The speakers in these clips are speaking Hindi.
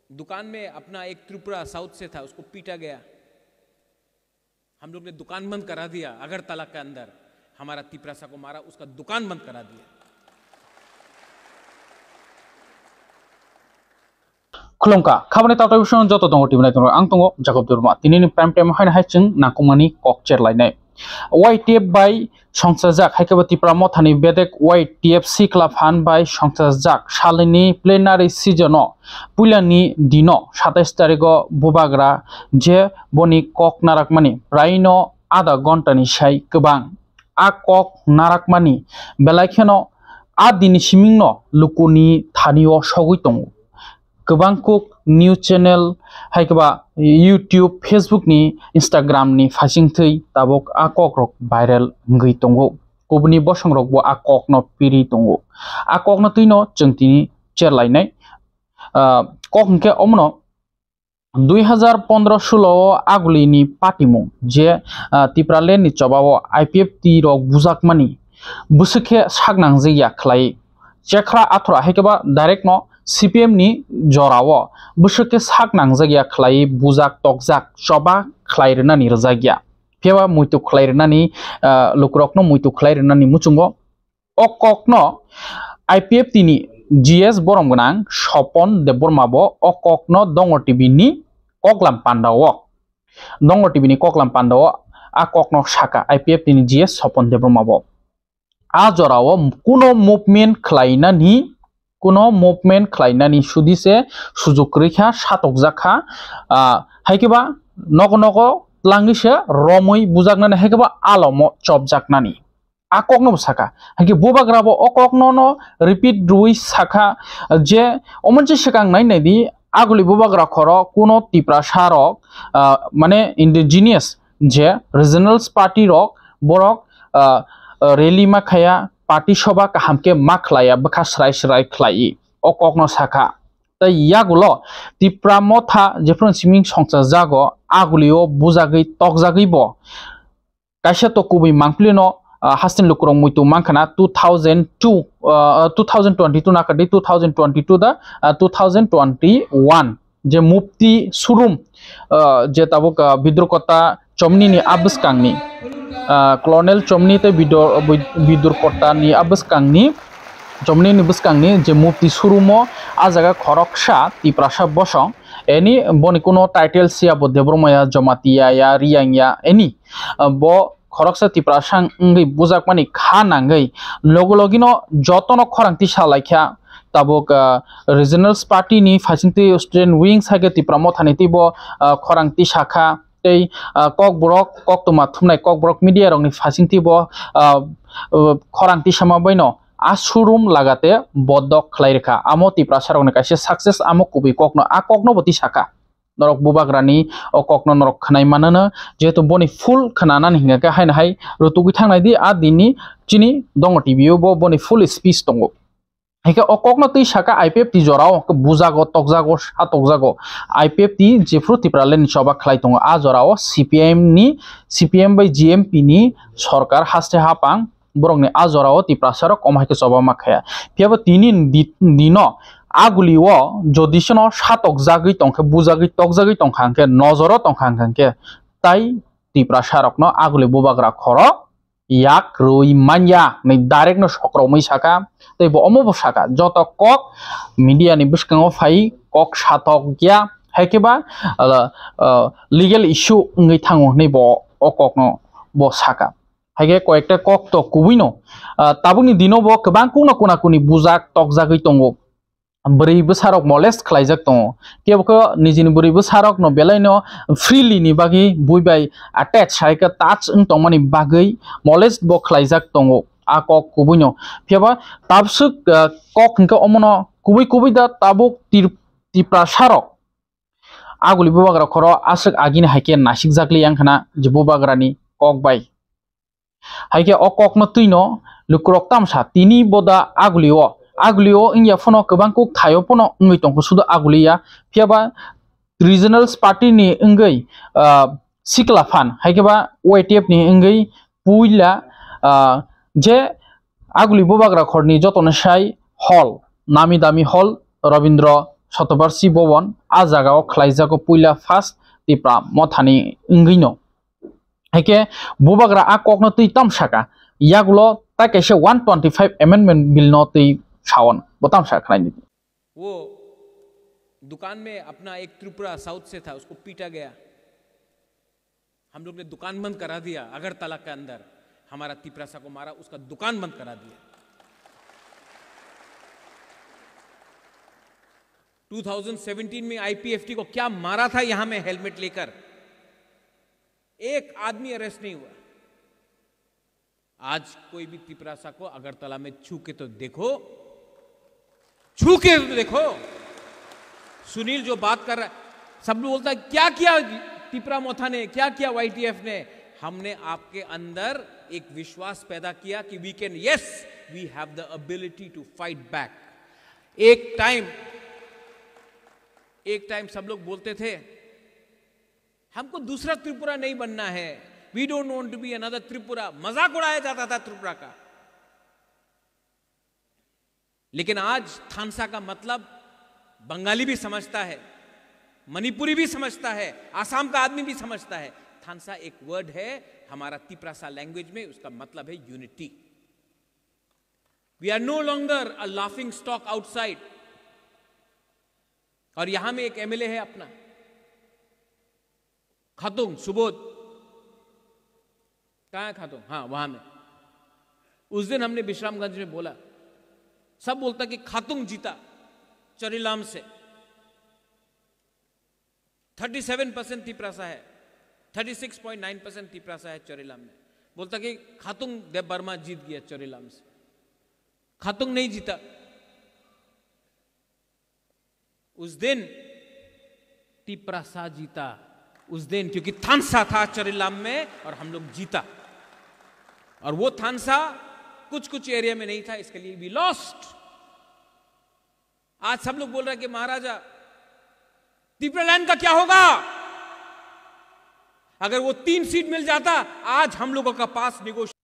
दुकान में अपना एक त्रिपुरा साउथ से था, उसको पीटा गया। हम लोग ने दुकान बंद करा दिया। अगरतला के अंदर हमारा तिपरासा को मारा, उसका दुकान बंद करा दिया। खुलुमका खाबने तावताय बिसों जतो दंग टिबनाय दंग आं दंग जाकब दुरमा दिनैनि प्राइम टाइम हायना हायचों नाकुमानि ककचेर लायनाय YTF बाय संसाजाक हायकेबा तिप्रा मथानि बेदेक YTF सिक्ला फान बाय संसाजाक सालिनि प्लेनारि सिजनो पुलानि दिनो 27 तारिखो बुबाग्रा जे बनि कक नाराकमानि प्रायनो आधा घन्टानि साय गोबां आ कक नाराकमानि बेलायखेनो आ दिनि सिमिंनो लुकुनि थानियो सगै दङ गोबां कुक न्यूज चैनल हायकेबा यूट्यूब फेसबुक नि इंस्टाग्राम नि फासिंथै ताबक आ कक रक भाइरल गै दंगो गुबुननि बसं रक बो आ कक न पिरि दंगो आ कक न तैनो जोंतिनि चेरलायनाय कक हंके अमनो 2015-16 आगुलिनि पाटिमु जे तिप्रालेन नि चबाव IPF ति रक बुजाकमानि बुसुखे सागनां जैया खलाय चेखरा आथरा हायकेबा डाइरेक्ट न CPM नि जराव बुसुखे सागनां जैया खलाय बुजाक तकजाक चबा खलायरनानि रजागिया फेवा मुइतु खलायरनानि लुकरकनो मुइतु खलायरनानि मुचुंगो अककनो IPF तिनि GS बरमगनां सपन देबरमाबो अककनो दंग टिभि नि ककलाम पान्डाव दंग टिभि नि ककलाम पान्डाव अककनो साका IPF तिनि GS सपन देबरमाबो आ जराव कुनो मुभमेन्ट खलायनानि सुदिसे सुजुग रैखा सातक जाखा हायकेबा नगो नगो लांगिसे रमै बुजाकनानि हायकेबा आलम चबजाकनानि आककनो साका हायके बुबाग्राबो अककनो न रिपीट रुइ साका जे अमनसे सिगां नायनायदि आगुलि बुबाग्रा खर कुनो तिप्रा सारक माने इंडिजिनियस जे रिजनल्स पार्टी रक बरक रैली माखाया पार्टी सभा काहामके माखलाया बखा स्राय खलाई अककनो साका त यागुलो तिप्रा मथा जेफ्रन सिमिं संसा जागो आगुलियो बुजागै तकजागैबो कायसे तो कुबै मांफ्लिनो हास्टिन लुकुरं मुइतु मांखाना 2022 नाकादि 2022 दा 2021 जे मुफ्ती सुरुम जे ताबुक बिद्रुकता चमनिनि आबस्कांनि क्लोनेल चमनी ते बिदुरकतानि आबस्कांनि चमनिनि बस्कांनि जे मुफ्ती सुरुमो आ जागा खरकसा तिप्रासा बसं एनी बनि कोनो टाइटेल सिया बो देब्रमाया जमातिया या रियांया एनी बो खरकसा तिप्रासा अंगै बुजाकमानि खानांगै लगोलगिनो जतनो खरांति सालायख्या ताबुक रिजनल्स पार्टी नि फासिंति स्टुडेंट विंग्स हागे तिप्रा मथानि बो खरांति शाखा कक ब्रक कक तुमा थुमनाय कक ब्रक मीडिया रंगनि फासिंति बो खरांति सामा बैनो आसुरुम लगाते बदक खलायरेखा आमो तिप्रा सारगने कासे सक्सेस आमो कुबै ककनो आ ककनो बति साका नरक बुबाग्रानि अ ककनो नरक खनाय माननो जेहेतु बनि फुल खनानानि हिंगाके हायना हाय रुतुगि थांनायदि आ दिननि चिनि दंग टिभियो बो बनि फुल स्पीच दंगो हायके अककनो तै साका IPF ति जराव बुजागो तकजागो सातकजागो IPF ति जेफ्रु तिप्रालेन सभा खलाय दंगो आ जराव CPM बाय GMP नि सरकार हास्ते हापां बरंनि आ जराव तिप्रा सारक अमायके सभा माखाया फेबो तिनि दिनो आगुलिओ जदिसनो सातकजागै तंखे बुजागै तकजागै तंखांके नजरो तंखांके ताई तिप्रा सारकनो आगुलि बुबाग्रा खर याक रुई मान्या नै डाइरेक्ट न सक्रमै साका तैबो अमबो साका जत कक मीडिया नि बिस्काङाव फाइ कक सातक गया हायकेबा लीगल इश्यू ngै थाङो नै बो अककनो बो साका हायके कयेकटा कक तो कुबिनो ताबुनि दिनो बो गोबां कुना कुनि बुजाक तकजागै दंगो बोरै बोसारक मलेस्ट खलायजाक दङ केबको निजिनि बोरै बोसारक न बेलायनो फ्रीली नि बागै बुइबाय अटैच हायके टाच तंमानि बागै मलेस्ट बो खलायजाक दङ आ कक कुबिनो फेबा ताबसु कक हंके अमनो कुबै दा ताबुक तिप्रा सारक आगुलि बुबाग्रा खर आसक आगिनि हायके नासिक जाकलि यांखाना जे बुबाग्रानि कक बाय हायके अककनो तैनो लुकुरक तामसा तिनि बोदा आगुलिओ इंया फनो गोबां कुक थायो फनो ngै तंखौ सुदु आगुलिया फेबा रिजनल्स पार्टी नि ngै सिक्ला फान हायकेबा YTF नि ngै पुइला जे आगुलि बुबाग्रा खरनि जतन साय हल नामी दामी हल रविंद्र शतबार्षि बवन आ जागाव खलाइजागो पुइला फार्स्ट तिप्रा मथानि इंगिनो हाइके बुबाग्रा आ ककनो तै तामसाका यागुलो ता कैसे 125 अमेंडमेंट बिल नो तै सावन बतामसा खनाइनि वो दुकान में अपना एक त्रिपुरा साउथ से था, उसको पीटा गया। हम लोग ने दुकान बंद करा दिया। अगरतला के अंदर हमारा तिपरासा को मारा, उसका दुकान बंद करा दिया। 2017 में आईपीएफटी को क्या मारा था यहां में हेलमेट लेकर, एक आदमी अरेस्ट नहीं हुआ। आज कोई भी तिपरासा को अगरतला में छू के तो देखो, छू के तो देखो। सुनील जो बात कर रहा है, सब लोग बोलता है क्या किया तिपरा मोथा ने, क्या किया वाईटीएफ ने। हमने आपके अंदर एक विश्वास पैदा किया कि we can, yes we have the ability to fight back. एक टाइम सब लोग बोलते थे हमको दूसरा त्रिपुरा नहीं बनना है, we don't want to be another Tripura. मजाक उड़ाया जाता था त्रिपुरा का। लेकिन आज थानसा का मतलब बंगाली भी समझता है, मणिपुरी भी समझता है, आसाम का आदमी भी समझता है। थानसा एक वर्ड है हमारा तिपरासा लैंग्वेज में, उसका मतलब है unity. We are no longer a laughing stock outside. और यहां में एक एमएलए है अपना खातुंग सुबोध, कहां है खातुंग, हाँ वहां में। उस दिन हमने विश्रामगंज में बोला, सब बोलता कि खातुंग जीता चरीलाम से। 37% तिपरासा है, 36.9% तिपरासा है चरीलाम में। बोलता कि खातुंग देव वर्मा जीत गया चरीलाम से। खातुंग नहीं जीता। उस दिन तिपरासा जीता, उस दिन, क्योंकि थानसा था चरीलाम में और हम लोग जीता। और वो थानसा कुछ कुछ एरिया में नहीं था, इसके लिए वी लॉस्ट। आज सब लोग बोल रहे हैं कि महाराजा त्रिपुरालैंड का क्या होगा। अगर वो 3 सीट मिल जाता, आज हम लोगों का पास नेगोशिएशन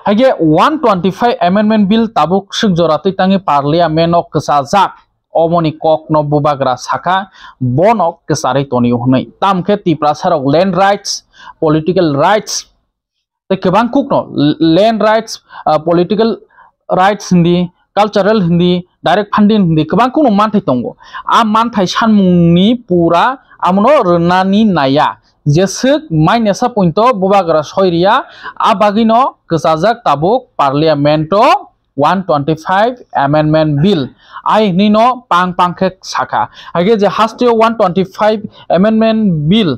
हाइगे 125 अमेंडमेंट बिल ताबुक सिक जरातै तांगे पार्लियामेन्ट ऑफ कसाजाक अमनि कक न बुबाग्रा साखा बनक कसारै तनि हनै तामखे तिप्रासारक लैंड राइट्स पॉलिटिकल राइट्स ते गोबां कुक न land rights political rights Hindi cultural Hindi direct funding Hindi गोबां कुनो मानथाय दंगो। आ मानथाय सानमुंनि पुरा आमनो रनानि नाया जेसुक माइनेसा पॉइंट बुबाग्रा सयरिया आ बागिनो कसाजाक ताबुक पार्लियामेंट 125 अमेंडमेंट बिल आई निनो पांग पांखे साखा आगे जे हास्टियो 125 अमेंडमेंट बिल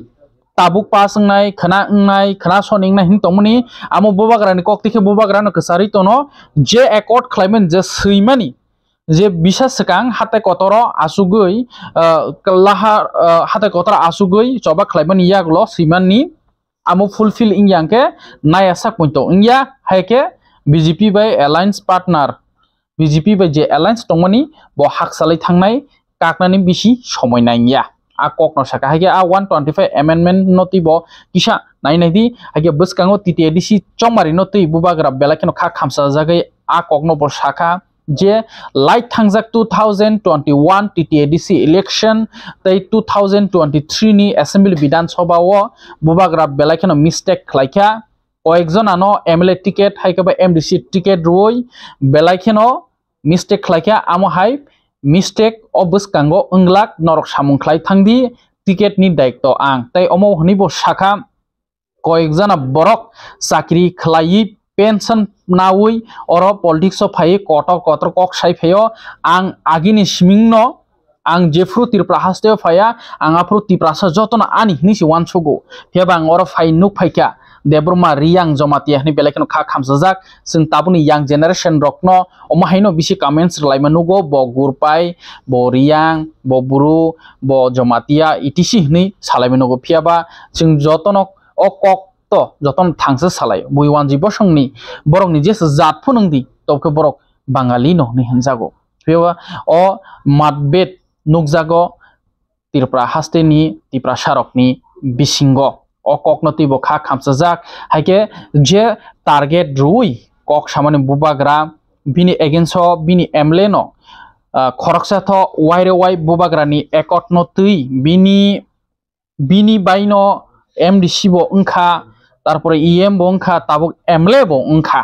ताबुक पासंनाय खना सनिंगनाय हिंतमनि आमो बुबाग्रानि कक्तिखे बुबाग्रानो कसारि तनो जे एकॉर्ड क्लाइमेट जे सैमानि जे बिसा सकां हाते कतरो आसुगै लाहा हाते कतरो आसुगै चबा क्लाइमेट यागलो सैमानि आमो फुलफिल इंग्यांके नायासा पॉइंट इंग्या हायके बीजेपी बाय अलायंस पार्टनर बीजेपी बाय जे अलायंस दंमनि बो हाकसालै थांनाय काकनानि बिसि समायनाया आ ककनो साका हागे आ 125 अमेंडमेंट नति बो किसा नायनायदि हागे बसकांगो टीटीएडीसी चंमारि नति बुबाग्रा बेलाकेनो खा खामसा जागै आ ककनो बो साका जे लाइट थांजाक 2021 टीटीएडीसी इलेक्शन तै 2023 नि असेंबली विधानसभाओ बुबाग्रा बेलाकेनो मिस्टेक खलाइखा कयेकजनानो एमएलए टिकेट हाइकाबा एमडीसी टिकेट रोय बेलाकेनो मिस्टेक खलाइखा आमो हाय मिस्टेक अबसकांगो अंगलाक नरक सामुंखलाय थांदि टिकेट नि दायित्व आं तै अमो हनिबो साखा कयेकजना बरक चाकरी खलायि पेंशन नावै और पॉलिटिक्स फाइ कतर कक साइफायो आं आगिनि सिमिंनो आं जेफ्रु तिरप्रा हास्ते फाया आं आफ्रु तिप्रासा जतन आनि हिनिसि वानसुगो फेबां और फाइ नुक फाइका देब्रमा रियांग जमातिया हनि बेलेकनो खा खामजाजाक जों ताबुनि यांग जेनारेशन रकनो अमाहायनो बिसि कमेन्ट्स लाइमानुगो ब गुरपाय ब रियांग ब बुरु ब जमातिया इटिसि हनि सालायमानुगो फियाबा जों जतन अ कक तो जतन थांसे सालाय बुइवान जिबसंनि बरकनि जेस जात फुनंदि तबके बरक बांगाली नो नि हनजागो फेवा अ मातबेट नुकजागो तिरप्रा हास्तेनि तिप्रा सारकनि बिसिंगो अ ककनति बखा खामसाजाक हाइके जे टारगेट रुई कक सामानि बुबाग्रा बिनि एगेन्स्ट बिनि एमएलए नो खरकसा थ वाइरे वाइ बुबाग्रानि एकट न तै बिनि बाइनो एमडीसी बो उनखा तारपरे ईएम बो उनखा ताबुक एमएलए बो उनखा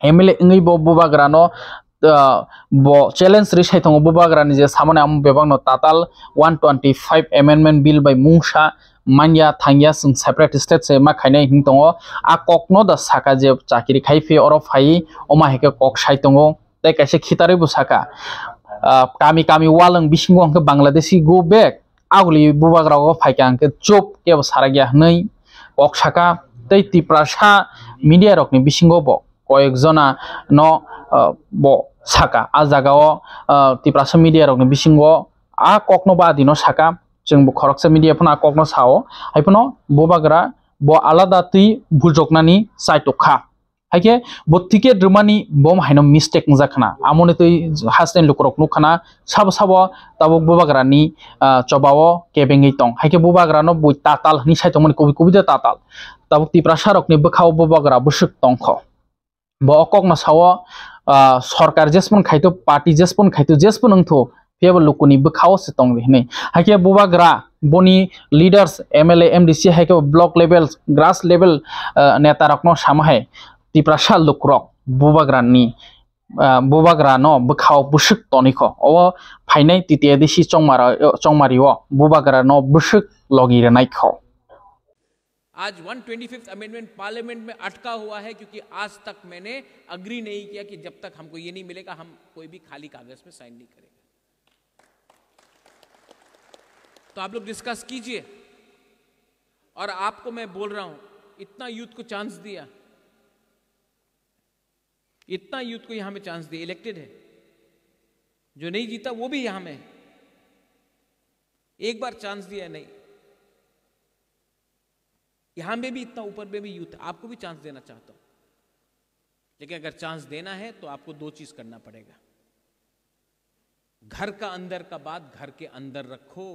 एमएलए इंगै बो बुबाग्रानो बो चैलेंज रिसाइ थंगो बुबाग्रानि जे सामने आम बेबांनो ताताल 125 अमेंडमेंट बिल बाय मुंसा मान्या थांया जों सेपारेट स्टेट से मा खायनाय हिं दङ आ ककनो the Saka J चाकिरि खाइफे or phi अमा हेके कक साइ दङ तै कासे खितारै बो साका कामी कामी वालंग बिसिंगो अंके बांग्लादेशी गो बैक आगुली बुबाग्रा गो फाइके अंके चुप के सारागिया नै कक साका तै तिप्रासा मीडिया रकनि बिसिंगो बो कयेक जना न बो साका आ जागाओ तिप्रासा मीडिया रकनि बिसिंगो आ ककनो बादि न साका जों खरकसा मीडिया फना ककनो साओ हाइफनो बुबाग्रा बो आलादा तै बुजकनानि साइटखा हाइके बत्तिके द्रमानि बम हाइनो मिस्टेक जाखना आमने तै हासदेन लुकरक नुखाना सब ताबो बुबाग्रानि चबाओ केबेंगै तं हाइके बुबाग्रानो बय ताताल नि साइटमन कबि कबिदा ताताल ताबो तिप्रासा रकनि बखाव बुबाग्रा बुसुक तंखो बो अकक न साओ सरकार जेसपन खाइतो पार्टी जेसपन खाइतो जेसपन अंथो फेबल लुकुनि बखाव से तं बेहने हाइके बुबाग्रा बनी लीडर्स एमएलए एमडीसी हाइके ब्लॉक लेवल ग्रास लेवल नेता रकनो सामहाय तिप्रासा लुक्रक बुबाग्रा न बखाव बुसुक तनिखो ओ फाइनाय तिते दिसि चंमारिओ बुबाग्रा न बुसुक लगिरे नाइखो आज 125th अमेंडमेंट पार्लियामेंट में अटका हुआ है क्योंकि आज तक मैंने अग्री नहीं किया कि जब तक हमको ये नहीं मिलेगा हम कोई भी खाली कागज में साइन नहीं करेंगे। तो आप लोग डिस्कस कीजिए और आपको मैं बोल रहा हूं इतना यूथ को चांस दिया, इतना यूथ को यहां में चांस दिया, इलेक्टेड है, जो नहीं जीता वो भी यहां में एक बार चांस दिया नहीं, यहां में भी इतना ऊपर में भी यूथ, आपको भी चांस देना चाहता हूं, लेकिन अगर चांस देना है तो आपको दो चीज करना पड़ेगा। घर का अंदर का बात घर के अंदर रखो।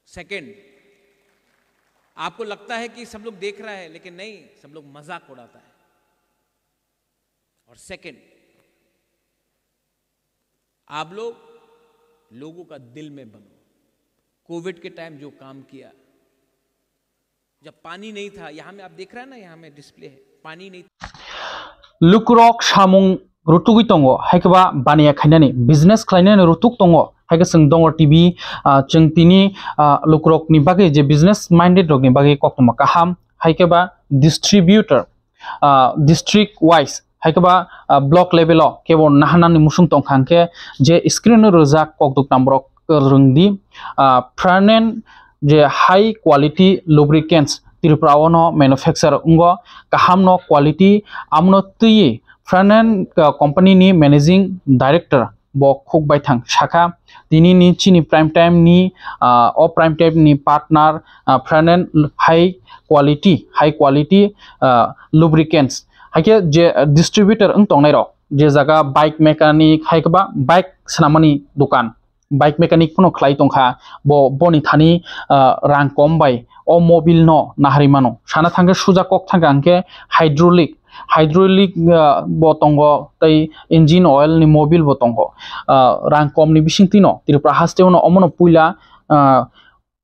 सेकंड, आपको लगता है कि सब लोग देख रहा है, लेकिन नहीं, सब लोग मजाक उड़ाता है। और सेकंड, आप लोगों का दिल में बनो। कोविड के टाइम जो काम किया, जब पानी नहीं था, यहां में आप देख रहे हैं ना, यहां में डिस्प्ले है, पानी नहीं था। लुकुरक सामुंग रुतुगै तंगो हाइकबा बानिया खाइनानि बिजनेस खाइनानि रुतुक तंगो हाइके जों दङ टीवी जों तिनि लुकुरक नि बागै जे बिजनेस माइंडेड रकनि बागै कक्तमा काहाम हाइकेबा डिस्ट्रीब्यूटर डिस्ट्रिक्ट वाइज हाइकेबा ब्लॉक लेवल केबो नाहानानि मुसुं तंखांके जे स्क्रीन रोजा कक्तुक नम्बर रोंदि फ्रानेन जे हाई क्वालिटी लुब्रिकेंट्स तिरुप्रावनो मैन्युफैक्चर उंगो काहामनो क्वालिटी आमनो तुई फ्रानेन कंपनी नि मैनेजिंग डायरेक्टर बो खुक बाइथां शाखा दिनी नि चिनी प्राइम टाइम नि प्राइम टाइम नि पार्टनर फ्रानेन हाई क्वालिटी लुब्रिकेंट्स हाइके जे डिस्ट्रीब्यूटर उन तंगनाय रो जे जागा बाइक मैकेनिक हाइकबा बाइक सनामनि दुकान बाइक मैकेनिक फनो खलाई तंखा बनी थानी रां कम बाय ओ मोबिल नो नाहारिमानो साना थांगे सुजा कक थांगा अंके हाइड्रोलिक बतंगो तै इंजिन ऑयल नि मोबिल बतंगो रां कम नि बिसिंतिनो तिरुप्रा हास्तेउनो अमनो पुइला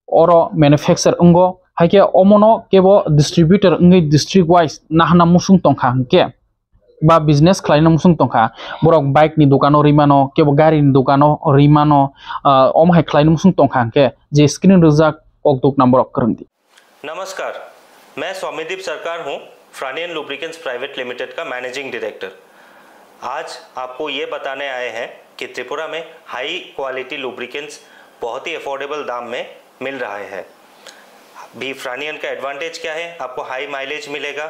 ओरो मैन्युफैक्चर उंगो हाइके अमनो केबो डिस्ट्रीब्यूटर उंगै डिस्ट्रिक्ट वाइज नाहाना मुसुं तंखा अंके बा बिजनेस खालायनो मुसुं तंखा बरक बाइक नि दुकानो रिमानो केबो गाड़ी नि दुकानो रिमानो अमहाय खालायनो मुसुं तंखा अंके जे स्क्रीन रोजा कक्तुक नंबर करंदी। नमस्कार, मैं स्वामीदीप सरकार हूं, फ्रानियन लुब्रिकेंट्स प्राइवेट लिमिटेड का मैनेजिंग डायरेक्टर। आज आपको ये बताने आए हैं कि त्रिपुरा में हाई क्वालिटी लुब्रिकेंट्स बहुत ही अफोर्डेबल दाम में मिल रहा है। भी फ्रानियन का एडवांटेज क्या है, आपको हाई माइलेज मिलेगा,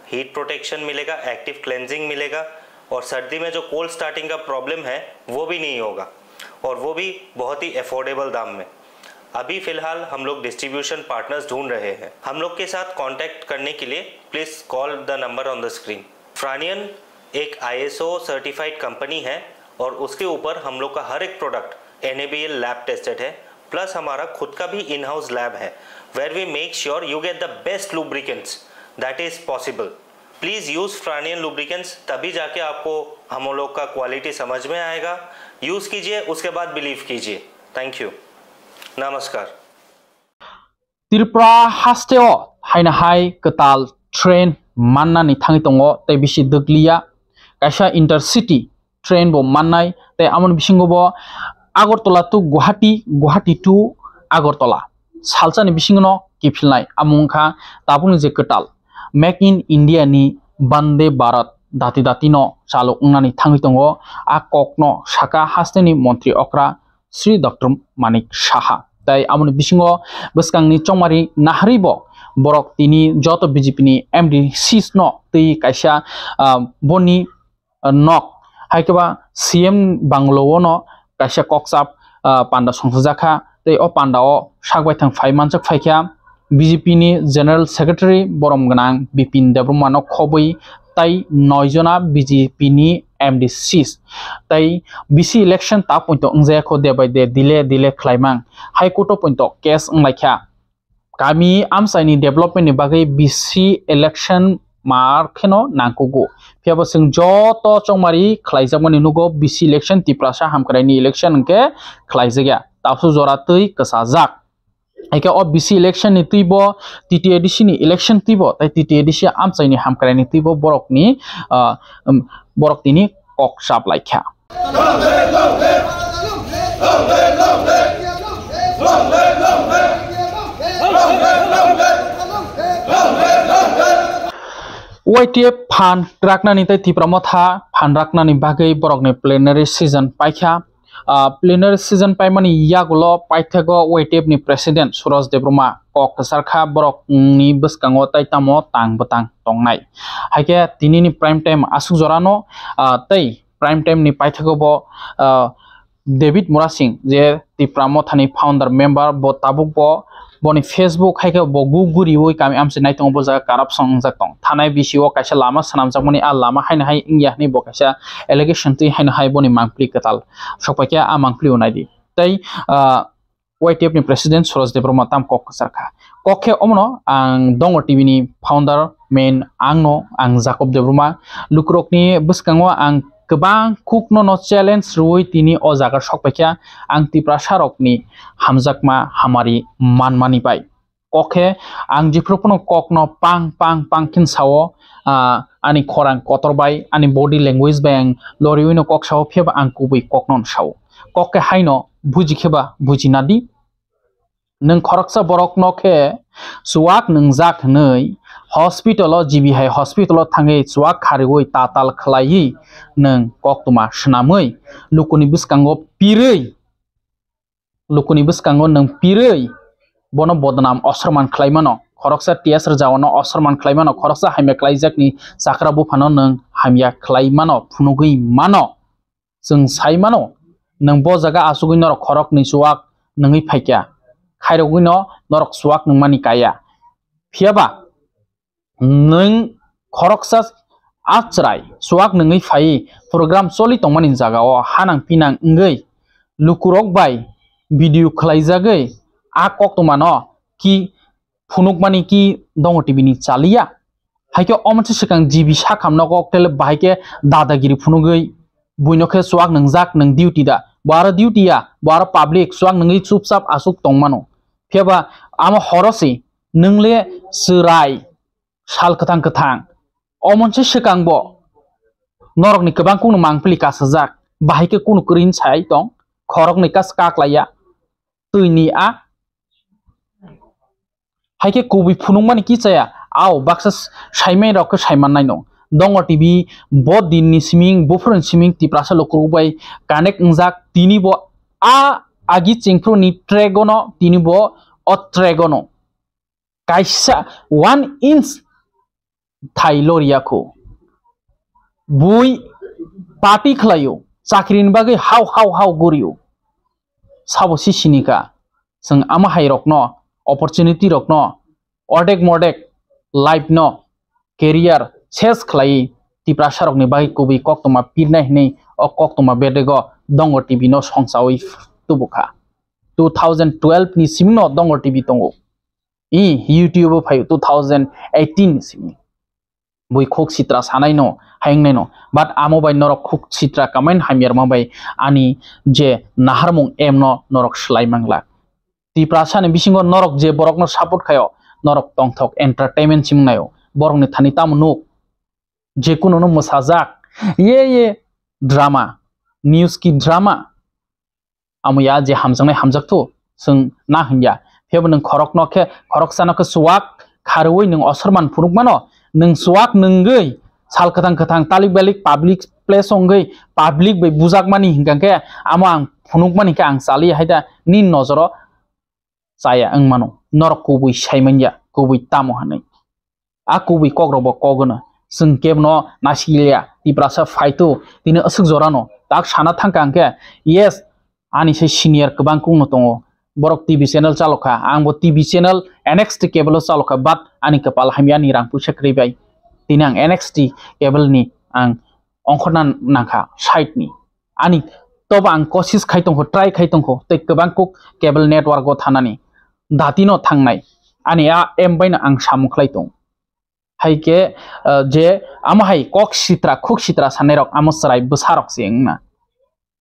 हीट प्रोटेक्शन मिलेगा, एक्टिव क्लेंजिंग मिलेगा और सर्दी में जो कोल्ड स्टार्टिंग का प्रॉब्लम है वो भी नहीं होगा, और वो भी बहुत ही अफोर्डेबल दाम में। अभी फ़िलहाल हम लोग डिस्ट्रीब्यूशन पार्टनर्स ढूंढ रहे हैं। हम लोग के साथ कांटेक्ट करने के लिए please call the number on the screen. फ्रानियन एक ISO सर्टिफाइड कंपनी है और उसके ऊपर हम लोग का हर एक प्रोडक्ट NABL लैब टेस्टेड है, प्लस हमारा खुद का भी इन हाउस लैब है where we make sure you get the best lubricants that is possible. Please use फ्रानियन लुब्रिकेंट्स, तभी जाके आपको हम लोग का क्वालिटी समझ में आएगा। यूज़ कीजिए, उसके बाद बिलीव कीजिए। थैंक यू, नमस्कार। त्रिपुरा हास्टेओ हाइना हाई कताल ट्रेन मानना नि थांगि दंगो तै बिसि दगलिया कायसा इंटरसिटी ट्रेन बो माननाय तै आमन बिसिंगो बो आगरतला टू गुवाहाटी, गुवाहाटी टू आगरतला सालसानि बिसिंगनो किफिलनाय आमुंखा ताबुनि जे कताल मेक इन इंडिया नि बंदे भारत दाति दातिनो चालु उंनानि थांगि दंगो आ ककनो साका हास्टेनि मंत्री अक्रा श्री डॉक्टर मानिक साहा तै आमन बिसिंगो बसकांनि चंमारि नाहरिबो borok tini joto BJP ni MD sis no tei kaisa boni nok haikeba CM banglo no kaisa koksap panda songjakha tei o panda o sakbai thang phai manchak phaikya BJP ni General Secretary borom ganang Bipin Debruma no khobui tai 9 jona BJP ni MD sis tai BC election ta point ongjaya kho de by de dile khlaimang high court point case onglaikha kami amsaini development ni bagai BC election markeno nangkugo phiaba sing joto chongmari khlaijamani nugo BC election tiprasa hamkraini election ke khlaijagya tapsu jora tui kasajak aike o BC election ni tuibo TTADC ni election tuibo tai TTADC amsaini hamkraini tuibo borok tini kok sap laikha YTF fan raknani tai tipramatha fan raknani bagai borokni plenary season paikha plenary season paimani yagulo paithago YTF ni president Suraj Debruma kok sarkha borok ni bskango tai tamo tang batang tongnai haike tini ni prime time asuk jorano tai prime time ni paithago bo David Murasing je tipramatha ni founder member bo tabuk bo boni Facebook haike bo guguri oi kami amse naitong bo jaga corruption jaktong thanai bisio kaisa lama sanamjakmani a lama haina hai ingya ni bo kaisa allegation ti haina hai boni mangpli katal sokpakia a mangpli unaidi tai YTF ni president Suraj Debruma tam kok sarkha kokhe omno ang dongo TV ni founder main angno ang Jacob Debruma lukrok ni bskango ang गोबां कुकनो नो चैलेंज रुई तिनी ओ जागा सकपाख्या आं तिप्रा सारकनि हामजाकमा हामारि मानमानि बाय कखे आं जिफ्रोपनो ककनो पां पां पां खिनसावो आनि खरां कतरबाय आनि बॉडी लैंग्वेज बाय आं लरिविनो ककसाव फेबा आं कुबै ककनन साव कखे हाइनो बुजिखेबा बुजिनादि नों खरकसा बरक नखे सुवाक नोंजाक नै हॉस्पिटल जीबी हाई हॉस्पिटल थांगे सुवाक खारिगoi ताताल खलायि नों कक्तमा सनामै लुकुनि बिस्कांगो पिरै लुकुनि बिस्कांगो नों पिरै बनो बदनाम असरमान खलायमानो खरकसा टीएस रजावनो असरमान खलायमानो खरकसा हाइमे खलायजाकनि साखरा बुफानो नों हामिया खलायमानो फुनुगै मानो जों सायमानो नों ब जागा आसुगै नरक खरकनि सुवाक नोंै फाइक्या खायरगैनो नरक सुवाक नोंमानि काया फियाबा नों खरकसा आचराय सुवाक नोंै फाइ प्रोग्राम चलि तंमानि जागाओ हानां पिनां इंगै लुकुरक बाय भिडियो खलायजागै आ कक्तमानो कि फुनुकमानि कि दंग टिभिनि चालिया हाइके अमनसे सिगां जिबि साखामनो ककटेल बाहायके दादागिरि फुनुगै बुइनखे सुवाक नोंजाक नों डिउटि दा बारा डिउटिया बारा पब्लिक सुवाक नोंै चुपचाप आसुक तंमानो फेबा आमा हरसि नोंले सोराय साल कथां कथां अमनसे सिगांबो नरकनि गोबां कुनु मांपलि कासजाक बाहायके कुनु करिन साय दं खरकनि कास काक्लाया तैनि आ हाइके कुबि फुनुंमानि कि जाया आव बाक्सा साइमै रक साइमान नायनो दंग टिभि ब दिननि सिमिं बुफरन सिमिं तिप्रासा लकुबाय कानेक्ट इंजाक तिनि बो आ आगि चिंफ्रुनि ट्रेगनो तिनि बो अ ट्रेगनो काइसा 1 इंच थाइलोरियाखौ बुई पार्टी खलायो चाकरिनि बागै हाव हाव हाव गुरियो साबोसि सिनिका जों आमा हाइ रकनो अपरचुनिटी रकनो अर्डेक मर्डेक लाइफ न केरियार सेस खलाई तिप्रा सारकनि बागै कुबै कक्तमा पिरनाय नै अ कक्तमा बेदेगो दंग टिभि न संसावै तुबुखा 2012 नि सिमनो दंग टिभि दंगो इ YouTube फाइ 2018 नि SIM bui khok sitra sanai no haing nei no but amo bai norok khok sitra kamen hamier ma bai ani je naharmung em no norok slai mangla ti prasane bisingo norok je borok no support khayo norok tongthok entertainment chimnayo borok ni thani tam nuk je kuno no musajak ye drama news ki drama amuya je hamjangnai hamjak tu sung na hingya phebo nang khorok no khe khorok sana ke suwak kharoi nang osorman phuruk mano nang suwak nangei sal katang talik balik public place ongai public bai bujak mani hingkang ke amo ang phunuk mani ke ang sali haida nin nojoro saya ang mano norok kubui saimanya kubui tamo hanai a kubui kogrobo kogono sung kebno nasilia ti prasa fighto tini asuk jorano tak sana thangkang ke yes ani se senior kebang kung no tongo borok TV channel chaloka angbo TV channel NXT cable chaloka bat ani kepal hamiani rang pusa kribai tinang NXT cable ni ang ongkhornan nangkha site ni ani toba ang kosis khaitong ho try khaitong ho te kebang kuk cable network go thanani datino thangnai ani a embaina ang samukhlaitong haike je amahai kok sitra khuk sitra sanerok amosrai busarok singna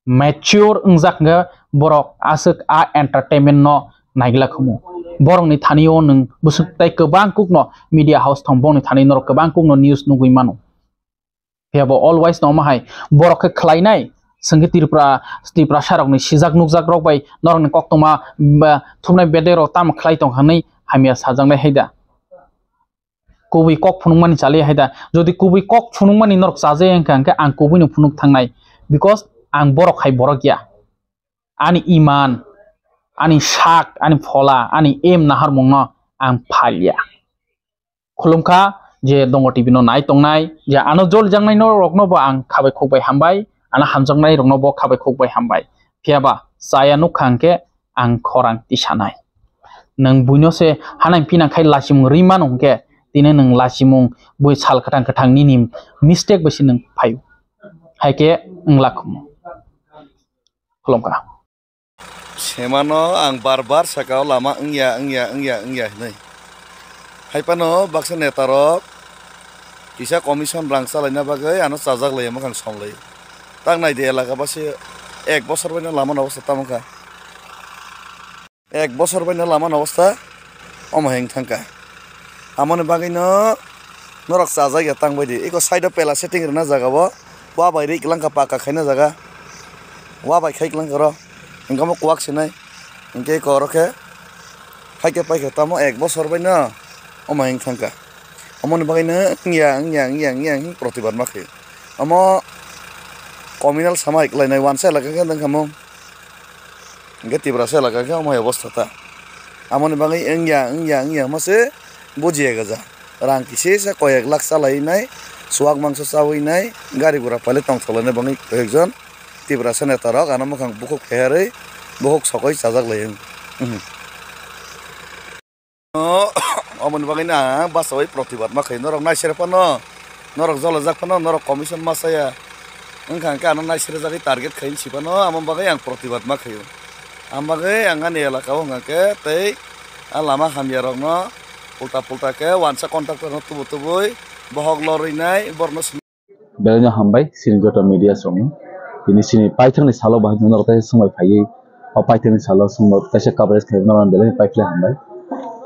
mature ungjak nga borok asuk a entertainment no naigla khumu borok ni thanio nung busuk tai kebang kuk no media house thongbong ni thani norok kebang kuk no news nugui mano phebo always no mahai borok ke khlainai sangge tirpra sarok ni sijak nukjak rok bai norok ni koktoma thumnai bedero tam khlai tong hanai hamia sajangnai haida kubui kok phunungmani chali haida jodi kubui kok phunungmani norok chaje engkang ang kubui no phunuk thangnai because ang borok hai borok ya ani iman ani sak ani phola ani em nahar mungno ang phalya khulumkha je dongo tv no nai tongnai je ano jol jangnai no rokno bo ang khabai khokbai hambai ana hamjangnai rokno bo khabai khokbai hambai phiaba saya nukhangke ang khorang tisanai nang buino se hanai pina khai lasimung riman ongke tine nang lasimung boi sal katang ninim mistake besi nang phayu haike nglakhum khulumkha semano ang barbar sakao lama engya nei haipano baksa netarok kisa commission rangsa laina bagai ano sajak lai makang somlai tang nai de elaka base 1 বছর baina lama অবস্থা tamaka 1 বছর baina lama অবস্থা omaheng thangka amone bagai no norok sajak ya tang baidi eko side pela setting rena jaga bo wa bai ri klangka paka khaina jaga wa bai khai klang karo engkamo kuak sinai engke koroke haike paike tamo 1 বছর baina omaheng thangka amone bagai no yang protibad makhe amo communal samaik lainai wansa lagaka dang kamo engke tibrasa lagaka omahe obostha ta amone bagai yang mase bujiye gaja rang kise sa koyek lak salai nai suak mangso sawi nai gari gura pale tong tholane bangi ekjon tibrasa netarok ana mokhang bukuk pherei bukuk sokoi sajak laiyeng amone bagai na basawai protibad makhai norok naisere pano norok jolajak pano norok commission masaya engkang ka ana naisere jagi target khain sipano amon bagai ang protibad makhayo ambagai angani elakao ngake tei alama hamyarok no ulta ke wansa kontraktor no tubui bohog lorinai borno belanya hambai sini jota media song ini sini python ni salo bahai nor ta samai phai o python ni salo song ta se coverage khai nor belanya python hambai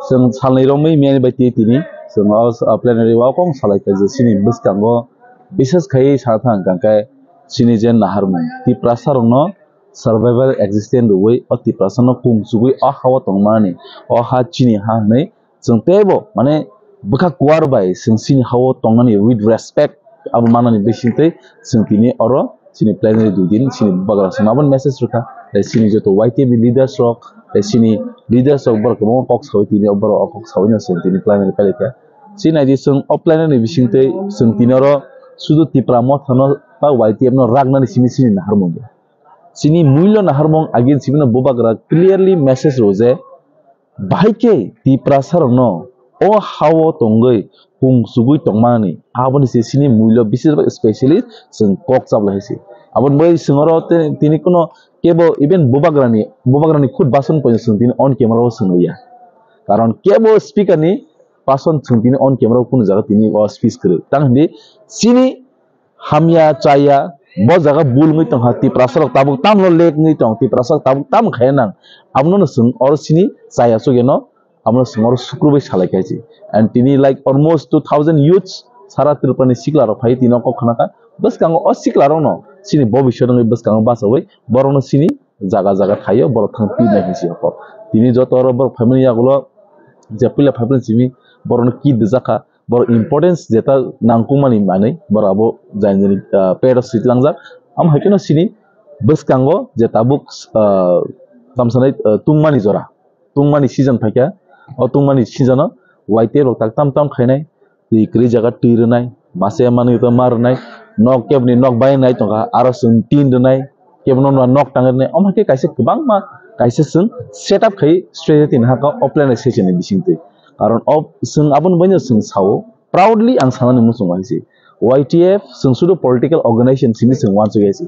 song salai romai meni baiti tini song plenary wa kong salai ka je sini buskango বিশেষ khai sathang kangkai sini jen naharmung ti prasarong no survival existence ruwei o ti prasano kum sugui a hawa tongmani o ha chini ha nei jeng tebo mane bukha kuar bai sing sini hawa tongnani with respect abu manani besinte sing tini oro sini plenary dudin sini bagra samabon message rukha sini joto YTB leaders rok sini leaders rok bor komo kok sawi tini obor kok sawi no sing tini plenary pelika sini adi sing o plenary bisinte sing tini oro sudu tipramo thano ba YTM no ragnani sini naharmung sini mulyo naharmung agin sini bobagra clearly message roje baike ti prasar no o hawo tongai hung sugui tongmani aboni sini mulyo bisis especially sing kok sabla hesi abon moi singoro tini kono kebo even bobagrani khud bason pon sing tini on camera o singya karon kebo speaker ni person tini on camera kun jaga tini speech kre tang hindi sini hamya chaya bo jaga bul ngi tong hati prasar tabuk tam lo lek ngi tong ti prasar tabuk tam khayanang amno no sung or sini chaya so geno amno sung or sukrubai salai kaisi and tini like almost 2000 youths sara tripani sikla ro phai tino ko khanaka bas kang o sikla ro no sini bobishor ngi bas kang basawai borono sini jaga jaga thayo bor thang pi na hisi ko tini jotor bor family agulo je pila family simi borono ki djaka bor importance jeta nangkumani manai bor abo janjani pedo sitlangjak am hakino sini bas kango je tabuk tamsanai tungmani jora tungmani season thakya o tungmani season waite ro tak tam tam khainai ikri jaga tirnai mase mani to marnai nok kebni nok bainai tonga aro sun tin dunai kebno nok tangne omhake kaise kubang ma kaise sun setup khai strategy tin haka optimization ni bisingte karon of sung abun banyo sung sao proudly ang sanani musung haisi YTF sung sudo political organization simi sung wan sugesi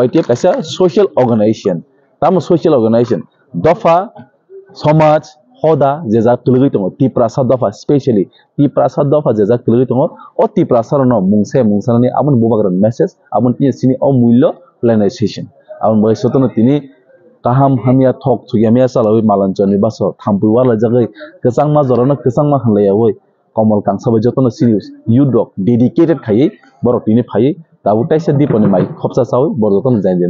YTF kaisa social organization tam social organization dofa samaj hoda jejak tulugui tongo ti prasad dofa especially ti prasad dofa jejak tulugui tongo o ti prasad no mungsani abun bubagran message abun ti sini o mullo planization abun bai sotono tini kaham hamya thok thugiamya salawi malanchani baso thampuwar la jagai kesang ma jorona kesang ma hanlayawoi komal kangsa bai jotono sini yudok dedicated khai borok tini phai tabu taisa diponi mai khopsa sawi bor jotono jainde